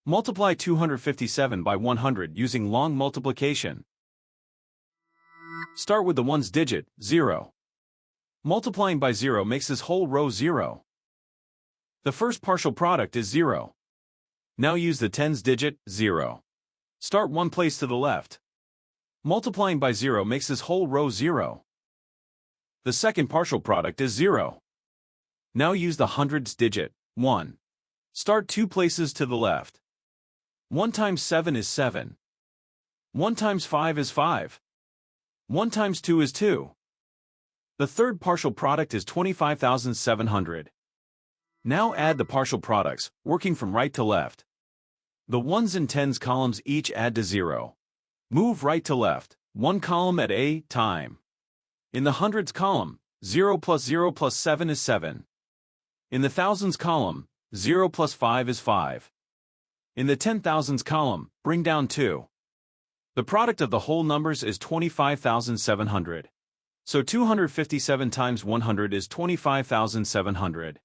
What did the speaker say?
Multiply 257 by 100 using long multiplication. Start with the ones digit, 0. Multiplying by 0 makes this whole row 0. The first partial product is 0. Now use the tens digit, 0. Start one place to the left. Multiplying by 0 makes this whole row 0. The second partial product is 0. Now use the hundreds digit, 1. Start two places to the left. 1 times 7 is 7. 1 times 5 is 5. 1 times 2 is 2. The third partial product is 25,700. Now add the partial products, working from right to left. The ones and tens columns each add to 0. Move right to left, one column at a time. In the hundreds column, 0 plus 0 plus 7 is 7. In the thousands column, 0 plus 5 is 5. In the 10,000s column, bring down 2. The product of the whole numbers is 25,700. So 257 times 100 is 25,700.